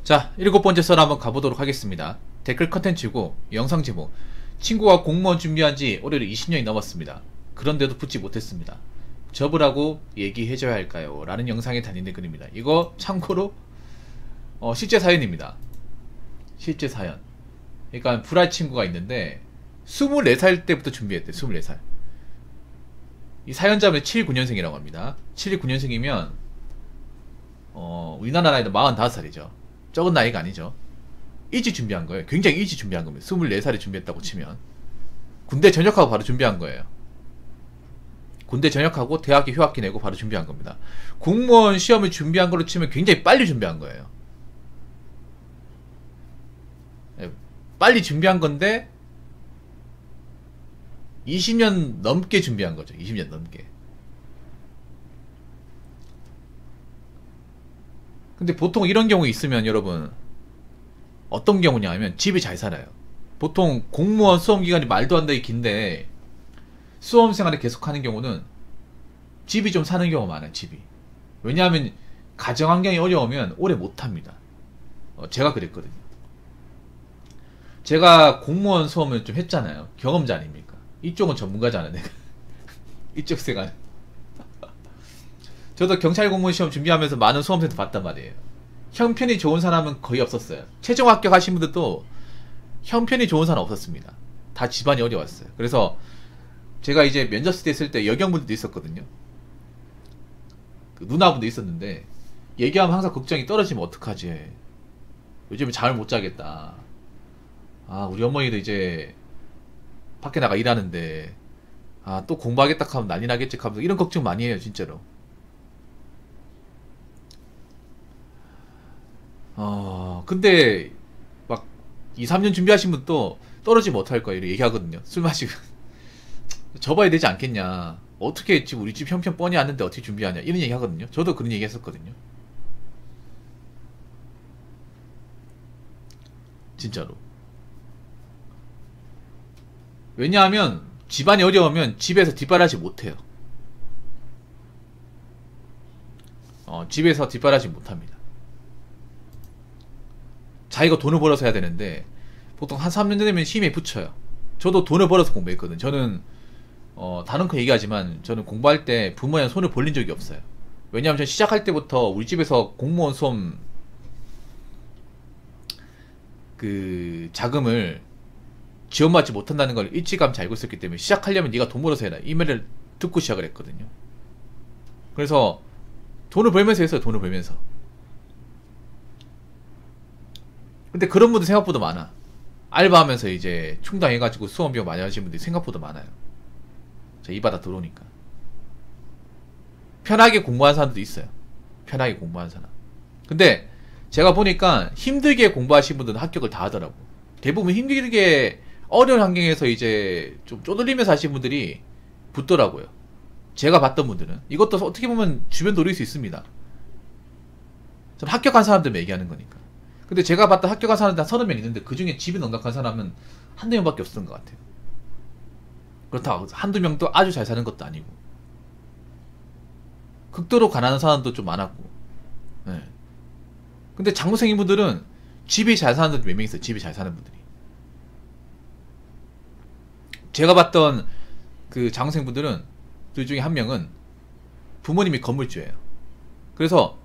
자, 7번째 썰 한번 가보도록 하겠습니다. 댓글 컨텐츠고 영상 제목: 친구가 공무원 준비한 지 올해로 20년이 넘었습니다. 그런데도 붙지 못했습니다. 접으라고 얘기해줘야 할까요? 라는 영상에 달린 댓글입니다. 이거 참고로 실제 사연입니다. 실제 사연. 그러니까 불알 친구가 있는데 24살 때부터 준비했대. 24살. 이 사연자는 79년생이라고 합니다. 79년생이면 우리나라 나이는 45살이죠. 적은 나이가 아니죠. 일찍 준비한 거예요. 굉장히 일찍 준비한 겁니다. 24살에 준비했다고 치면 군대 전역하고 바로 준비한 거예요. 군대 전역하고 대학교 휴학기 내고 바로 준비한 겁니다. 공무원 시험을 준비한 걸로 치면 굉장히 빨리 준비한 거예요. 빨리 준비한 건데 20년 넘게 준비한 거죠. 20년 넘게. 근데 보통 이런 경우 있으면 여러분 어떤 경우냐 하면 집이 잘 살아요. 보통 공무원 수험기간이 말도 안 되게 긴데 수험생활을 계속하는 경우는 집이 좀 사는 경우가 많아요. 집이. 왜냐하면 가정환경이 어려우면 오래 못합니다. 제가 그랬거든요. 제가 공무원 수험을 좀 했잖아요. 경험자 아닙니까? 이쪽은 전문가잖아 내가. 이쪽 세가. 저도 경찰 공무원 시험 준비하면서 많은 수험생도 봤단 말이에요. 형편이 좋은 사람은 거의 없었어요. 최종 합격하신 분들도 형편이 좋은 사람 없었습니다. 다 집안이 어려웠어요. 그래서 제가 이제 면접때 있을 때 여경분들도 있었거든요. 그 누나분도 있었는데 얘기하면 항상 걱정이 떨어지면 어떡하지. 요즘에 잠을 못 자겠다. 아, 우리 어머니도 이제 밖에 나가 일하는데 아, 또 공부하겠다 하면 난리 나겠지 하면서 이런 걱정 많이 해요. 진짜로. 근데 막 2, 3년 준비하신 분도 떨어지면 어떡할 거야 이렇게 얘기하거든요. 술 마시고 접어야 되지 않겠냐, 어떻게 지금 우리 집 형편 뻔히 아는데 어떻게 준비하냐 이런 얘기 하거든요. 저도 그런 얘기 했었거든요. 진짜로. 왜냐하면 집안이 어려우면 집에서 뒷바라지 못해요. 집에서 뒷바라지 못합니다. 자기가 돈을 벌어서 해야 되는데 보통 한 3년 되면 힘에 붙여요. 저도 돈을 벌어서 공부했거든. 저는 다른 거 얘기하지만 저는 공부할 때 부모님 손을 벌린 적이 없어요. 왜냐하면 전 시작할 때부터 우리 집에서 공무원 수험 그 자금을 지원받지 못한다는 걸 일찌감치 알고 있었기 때문에 시작하려면 네가 돈 벌어서 해라 이 말을 듣고 시작을 했거든요. 그래서 돈을 벌면서 했어요. 돈을 벌면서. 근데 그런 분들 생각보다 많아. 알바하면서 이제 충당해가지고 수험비용 많이 하시는 분들이 생각보다 많아요. 이 바다 들어오니까. 편하게 공부하는 사람들도 있어요. 편하게 공부하는 사람. 근데 제가 보니까 힘들게 공부하신 분들은 합격을 다 하더라고. 대부분 힘들게 어려운 환경에서 이제 좀 쪼들리면서 하신 분들이 붙더라고요. 제가 봤던 분들은. 이것도 어떻게 보면 주변 노릴 수 있습니다. 전 합격한 사람들만 얘기하는 거니까. 근데 제가 봤던 합격한 사람들 한 30명 있는데 그 중에 집이 넉넉한 사람은 한두 명밖에 없었던 것 같아요. 그렇다고 한두 명도 아주 잘 사는 것도 아니고 극도로 가난한 사람도 좀 많았고. 네. 근데 장로생님분들은 집이 잘 사는 분들 몇 명 있어요. 집이 잘 사는 분들이. 제가 봤던 그 장로생분들은 그 중에 한 명은 부모님이 건물주예요. 그래서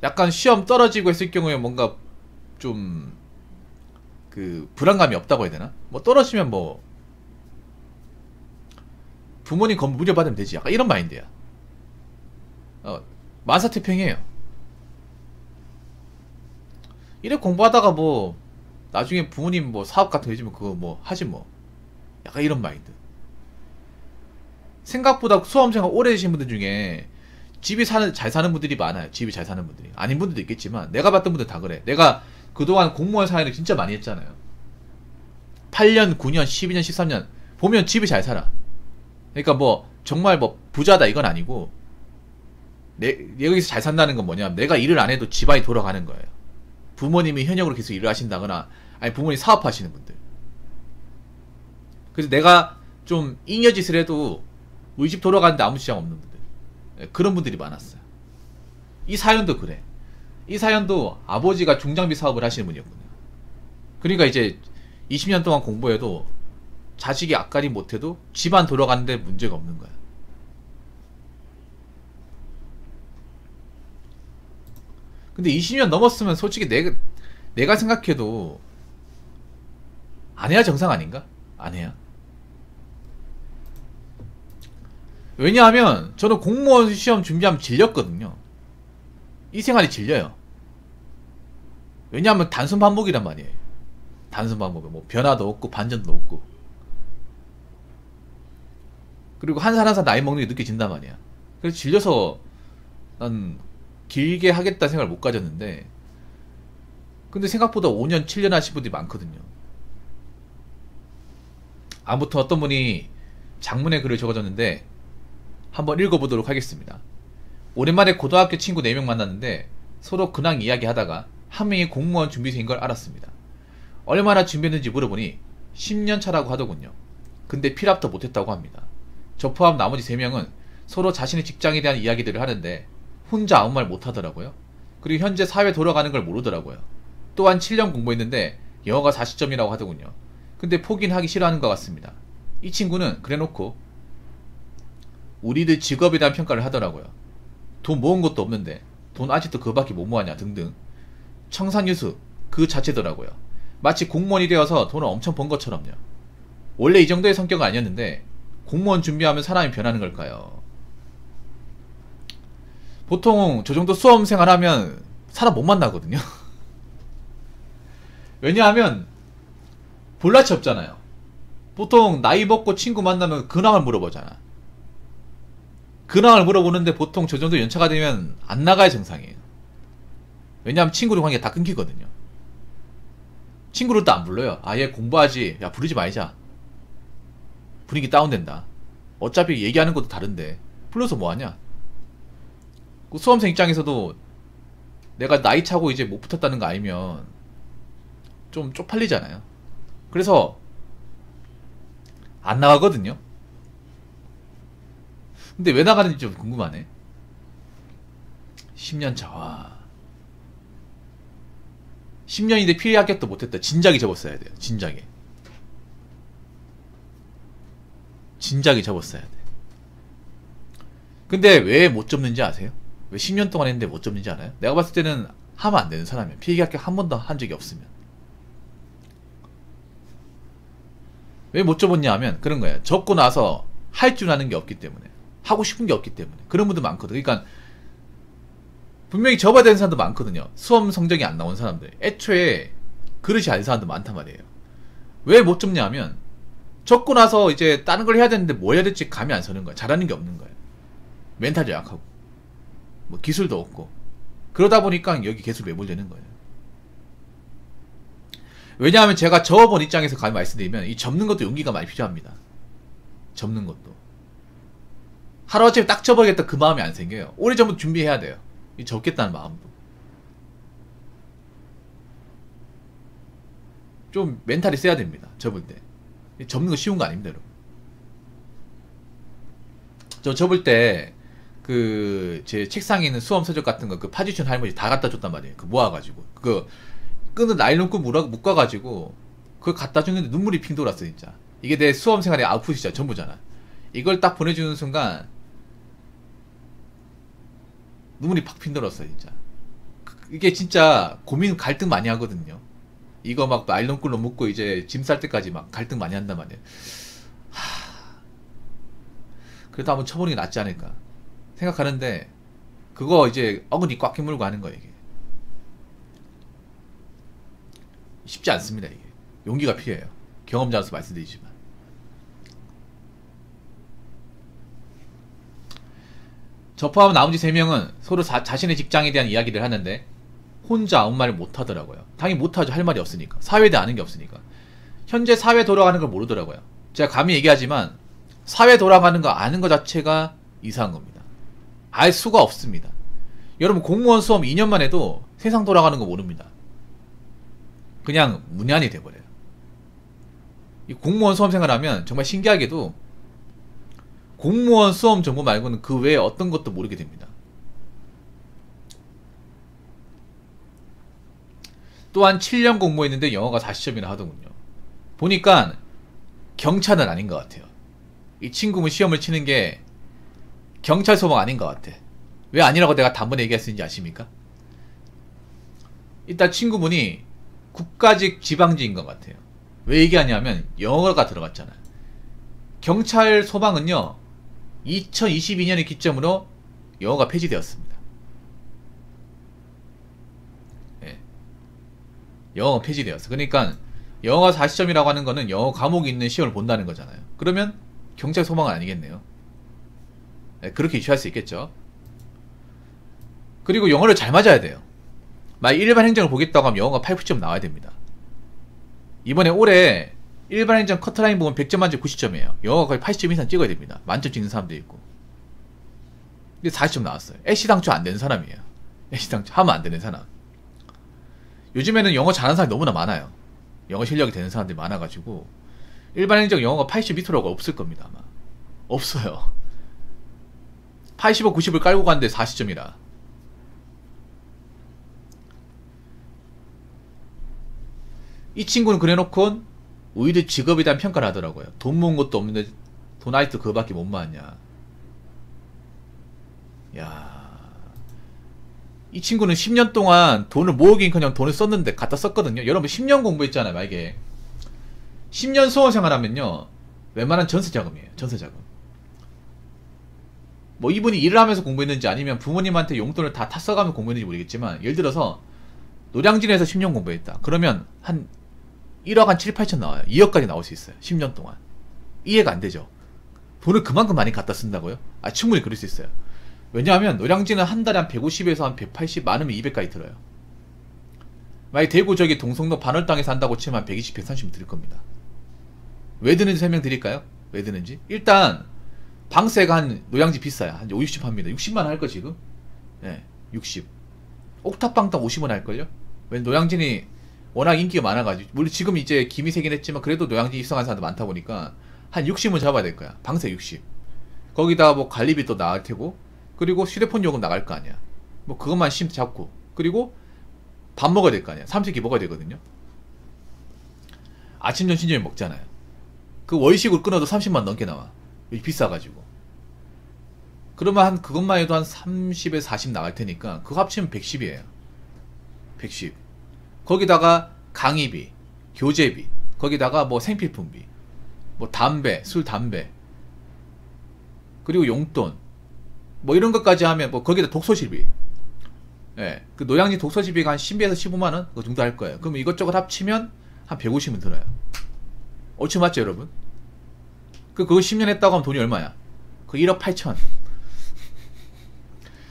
약간 시험 떨어지고 했을 경우에 뭔가 좀 그 불안감이 없다고 해야 되나? 뭐 떨어지면 뭐 부모님 건물 물려받으면 되지. 약간 이런 마인드야. 만사태평이에요. 이래 공부하다가 뭐 나중에 부모님 뭐 사업 같은 거 해주면 그거 뭐 하지 뭐. 약간 이런 마인드. 생각보다 수험생활 오래 되신 분들 중에 집이 잘 사는 분들이 많아요. 집이 잘 사는 분들이. 아닌 분들도 있겠지만 내가 봤던 분들 다 그래. 내가 그동안 공무원 사회를 진짜 많이 했잖아요. 8년, 9년, 12년, 13년 보면 집이 잘 살아. 그러니까 뭐 정말 뭐 부자다 이건 아니고 여기서 잘 산다는 건 뭐냐면 내가 일을 안 해도 집안이 돌아가는 거예요. 부모님이 현역으로 계속 일을 하신다거나 아니 부모님 사업하시는 분들. 그래서 내가 좀 잉여짓을 해도 우리 집 돌아가는데 아무 지장 없는 분들. 그런 분들이 많았어요. 이 사연도 그래. 이 사연도 아버지가 중장비 사업을 하시는 분이었거든요. 그러니까 이제 20년 동안 공부해도 자식이 앞가림 못해도 집안 돌아가는데 문제가 없는 거야. 근데 20년 넘었으면 솔직히 내가 생각해도 안 해야 정상 아닌가? 안 해야. 왜냐하면 저는 공무원 시험 준비하면 질렸거든요. 이 생활이 질려요. 왜냐하면 단순 반복이란 말이에요. 단순 반복에 뭐 변화도 없고 반전도 없고. 그리고 한 살 한 살 나이 먹는 게 느껴진단 말이야. 그래서 질려서 난 길게 하겠다 생각을 못 가졌는데, 근데 생각보다 5년 7년 하신 분들이 많거든요. 아무튼 어떤 분이 장문의 글을 적어줬는데 한번 읽어보도록 하겠습니다. 오랜만에 고등학교 친구 4명 만났는데 서로 근황 이야기하다가 한 명이 공무원 준비생인 걸 알았습니다. 얼마나 준비했는지 물어보니 10년 차라고 하더군요. 근데 필합도 못했다고 합니다. 저 포함 나머지 3명은 서로 자신의 직장에 대한 이야기들을 하는데 혼자 아무 말 못하더라고요. 그리고 현재 사회 돌아가는 걸 모르더라고요. 또한 7년 공부했는데 영어가 40점이라고 하더군요. 근데 포기는 하기 싫어하는 것 같습니다. 이 친구는 그래놓고 우리들 직업에 대한 평가를 하더라고요. 돈 모은 것도 없는데 돈 아직도 그거밖에 못 모았냐 등등. 청산유수 그 자체더라고요. 마치 공무원이 되어서 돈을 엄청 번 것처럼요. 원래 이 정도의 성격은 아니었는데 공무원 준비하면 사람이 변하는 걸까요? 보통 저 정도 수험생활 하면 사람 못 만나거든요. 왜냐하면 볼낯이 없잖아요. 보통 나이 먹고 친구 만나면 근황을 물어보잖아. 근황을 물어보는데 보통 저 정도 연차가 되면 안 나가야 정상이에요. 왜냐하면 친구들 관계 다 끊기거든요. 친구를 또 안 불러요. 얘 공부하지. 야, 부르지 말자. 분위기 다운된다. 어차피 얘기하는 것도 다른데 불러서 뭐하냐. 그 수험생 입장에서도 내가 나이 차고 이제 못 붙었다는 거 알면 좀 쪽팔리잖아요. 그래서 안 나가거든요. 근데 왜 나가는지 좀 궁금하네. 10년 차. 와. 10년인데 피해 합격도 못했다. 진작에 접었어야 돼요. 진작에 접었어야 돼. 근데 왜 못 접는지 아세요? 왜 10년 동안 했는데 못 접는지 알아요? 내가 봤을 때는 하면 안 되는 사람이야. 피해 합격 한 번도 한 적이 없으면. 왜 못 접었냐 하면 그런 거예요. 접고 나서 할 줄 아는 게 없기 때문에, 하고 싶은 게 없기 때문에. 그런 분들 많거든. 그러니까 분명히 접어야 되는 사람도 많거든요. 수험 성적이 안 나온 사람들. 애초에 그릇이 아닌 사람도 많단 말이에요. 왜 못 접냐 하면 접고 나서 이제 다른 걸 해야 되는데 뭐 해야 될지 감이 안 서는 거야. 잘하는 게 없는 거예요. 멘탈도 약하고 뭐 기술도 없고. 그러다 보니까 여기 계속 매몰되는 거예요. 왜냐하면 제가 접어본 입장에서 감히 말씀드리면 이 접는 것도 용기가 많이 필요합니다. 접는 것도 하루아침에 딱 접어야겠다 그 마음이 안 생겨요. 오래전부터 준비해야 돼요. 이 접겠다는 마음도. 좀 멘탈이 세야 됩니다. 접을 때. 접는 거 쉬운 거 아닙니다, 여러분. 저 접을 때 그 제 책상에 있는 수험 서적 같은 거 그 파주춘 할머니 다 갖다 줬단 말이에요. 그 모아가지고 그 끈을 나일론끈 묶어가지고 그걸 갖다 주는데 눈물이 핑 돌았어 진짜. 이게 내 수험 생활의 아웃풋이잖아. 전부잖아. 이걸 딱 보내주는 순간 눈물이 팍 핑 돌았어 진짜. 이게 진짜 고민 갈등 많이 하거든요. 이거 막 나일론끈로 묶고 이제 짐 쌀 때까지 막 갈등 많이 한단 말이에요. 그래도 한번 쳐보는 게 낫지 않을까 생각하는데 그거 이제 어금니 꽉 깨물고 하는 거예요. 이게 쉽지 않습니다. 이게 용기가 필요해요. 경험자로서 말씀드리지만. 저 포함 나머지 3명은 서로 자신의 직장에 대한 이야기를 하는데 혼자 아무 말 못하더라고요. 당연히 못하죠. 할 말이 없으니까. 사회에 대해 아는 게 없으니까. 현재 사회 돌아가는 걸 모르더라고요. 제가 감히 얘기하지만 사회 돌아가는 거 아는 것 자체가 이상한 겁니다. 알 수가 없습니다. 여러분 공무원 수험 2년만 해도 세상 돌아가는 거 모릅니다. 그냥 문외한이 돼버려요. 이 공무원 수험 생활하면 정말 신기하게도 공무원 수험 정보 말고는 그 외에 어떤 것도 모르게 됩니다. 또한 7년 공부했는데 영어가 40점이나 하더군요. 보니까 경찰은 아닌 것 같아요. 이 친구는 시험을 치는 게 경찰 소방 아닌 것 같아. 왜 아니라고 내가 단번에 얘기했는지 아십니까? 일단 친구분이 국가직 지방직인 것 같아요. 왜 얘기하냐면 영어가 들어갔잖아요. 경찰 소방은요 2022년을 기점으로 영어가 폐지되었습니다. 예. 영어가 폐지되었어. 그러니까 영어가 40점이라고 하는 거는 영어 과목이 있는 시험을 본다는 거잖아요. 그러면 경찰 소방은 아니겠네요. 예, 그렇게 이슈할 수 있겠죠. 그리고 영어를 잘 맞아야 돼요. 만약 일반 행정을 보겠다고 하면 영어가 8, 9점 나와야 됩니다. 이번에 올해 일반 행정 커트라인 보면 100점 만점 90점이에요. 영어가 거의 80점 이상 찍어야 됩니다. 만점 찍는 사람도 있고. 근데 40점 나왔어요. 애시당초 안 되는 사람이에요. 애시당초 하면 안 되는 사람. 요즘에는 영어 잘하는 사람이 너무나 많아요. 영어 실력이 되는 사람들이 많아가지고 일반 행정 영어가 80 밑으로가 없을 겁니다. 아마 없어요. 85, 90을 깔고 갔는데 40점이라. 이 친구는 그래놓고 오히려 직업에 대한 평가를 하더라고요. 돈 모은 것도 없는데 돈 아직도 그거밖에 못 모았냐. 야, 이 친구는 10년 동안 돈을 모으긴 그냥 돈을 썼는데 갖다 썼거든요. 여러분 10년 공부했잖아요. 만약에 10년 수험 생활하면요 웬만한 전세자금이에요. 전세자금. 뭐 이분이 일을 하면서 공부했는지 아니면 부모님한테 용돈을 다 써가면서 공부했는지 모르겠지만, 예를 들어서 노량진에서 10년 공부했다. 그러면 한 1억 한 7, 8천 나와요. 2억까지 나올 수 있어요. 10년 동안. 이해가 안 되죠. 돈을 그만큼 많이 갖다 쓴다고요? 아, 충분히 그럴 수 있어요. 왜냐하면 노량진은 한 달에 한 150에서 한 180, 많으면 200까지 들어요. 만약 대구 저기 동성로 반월당에서 한다고 치면 한 120, 130 들 겁니다. 왜 드는지 설명 드릴까요? 왜 드는지? 일단 방세가 한 노량진 비싸요. 한 50, 60 합니다. 60만 할 거 지금? 네, 60. 옥탑방당 50원 할걸요? 왜 노량진이 워낙 인기가 많아가지고. 물론 지금 이제 김이 세긴 했지만 그래도 노량진 입성한 사람도 많다 보니까 한 60은 잡아야 될 거야. 방세 60. 거기다 뭐 관리비 또 나갈 테고, 그리고 휴대폰 요금 나갈 거 아니야. 뭐 그것만 심 잡고, 그리고 밥 먹어야 될 거 아니야. 삼식이 먹어야 되거든요. 아침 점심 저녁 먹잖아요. 그 월식으로 끊어도 30만 넘게 나와. 비싸가지고. 그러면 한 그것만 해도 한 30에 40 나갈 테니까 그거 합치면 110이에요. 110. 거기다가 강의비, 교재비, 거기다가 뭐 생필품비, 뭐 담배, 술 담배, 그리고 용돈, 뭐 이런 것까지 하면 뭐 거기다 독서실비. 예, 그 노량진 독서실비가 한 10에서 15만원? 그 정도 할 거예요. 그러면 이것저것 합치면 한 150은 들어요. 얼추 맞죠, 여러분? 그거 10년 했다고 하면 돈이 얼마야? 그 1억 8천.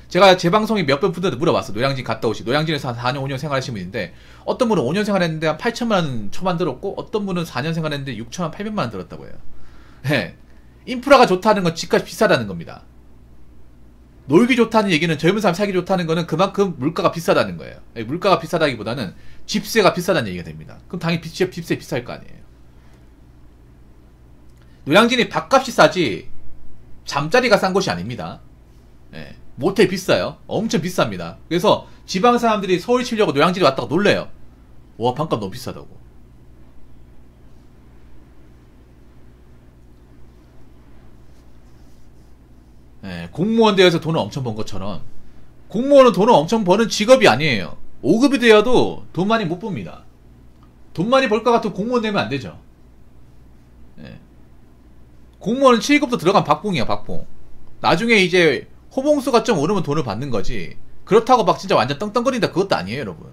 제가 제 방송에 몇 번 분들한테 물어봤어. 노량진 갔다 오시. 노량진에서 한 4년, 5년 생활하신 분인데, 어떤 분은 5년 생활했는데 한 8천만원 초반 들었고, 어떤 분은 4년 생활했는데 6천만 8백만원 들었다고 해요. 예. 인프라가 좋다는 건 집값이 비싸다는 겁니다. 놀기 좋다는 얘기는, 젊은 사람 살기 좋다는 거는 그만큼 물가가 비싸다는 거예요. 예, 물가가 비싸다기보다는 집세가 비싸다는 얘기가 됩니다. 그럼 당연히 집세 비쌀 거 아니에요. 노량진이 밥값이 싸지 잠자리가 싼 곳이 아닙니다. 예, 모텔 비싸요. 엄청 비쌉니다. 그래서 지방 사람들이 서울 치려고 노량진에 왔다가 놀래요. 와, 밥값 너무 비싸다고. 예, 공무원 되어서 돈을 엄청 번 것처럼 공무원은 돈을 엄청 버는 직업이 아니에요. 5급이 되어도 돈 많이 못 봅니다. 돈 많이 벌 것 같으면 공무원 되면 안 되죠. 예. 공무원은 7급도 들어간 박봉이야, 박봉. 나중에 이제 호봉수가 좀 오르면 돈을 받는 거지, 그렇다고 막 진짜 완전 떵떵거린다 그것도 아니에요, 여러분.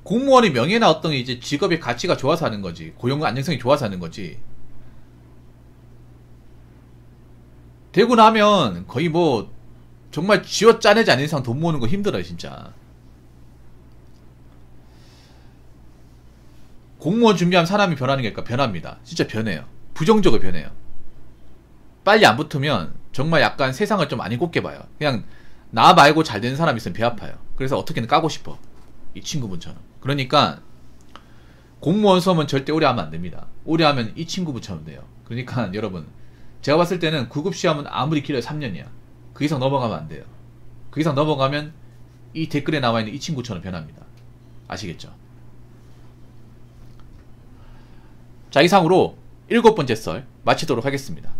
공무원의 명예나 어떤 이제 직업의 가치가 좋아서 하는 거지, 고용 안정성이 좋아서 하는 거지. 되고 나면 거의 뭐 정말 쥐어 짜내지 않는 이상 돈 모으는 거 힘들어요, 진짜. 공무원 준비하면 사람이 변하는 게 아니라 변합니다. 진짜 변해요. 부정적으로 변해요. 빨리 안 붙으면 정말 약간 세상을 좀 많이 곱게 봐요. 그냥 나 말고 잘 되는 사람 있으면 배 아파요. 그래서 어떻게든 까고 싶어, 이 친구분처럼. 그러니까 공무원 수험은 절대 오래 하면 안 됩니다. 오래 하면 이 친구분처럼 돼요. 그러니까 여러분, 제가 봤을 때는 9급 시험은 아무리 길어야 3년이야. 그 이상 넘어가면 안 돼요. 그 이상 넘어가면 이 댓글에 나와 있는 이 친구처럼 변합니다. 아시겠죠? 자, 이상으로 7번째 썰 마치도록 하겠습니다.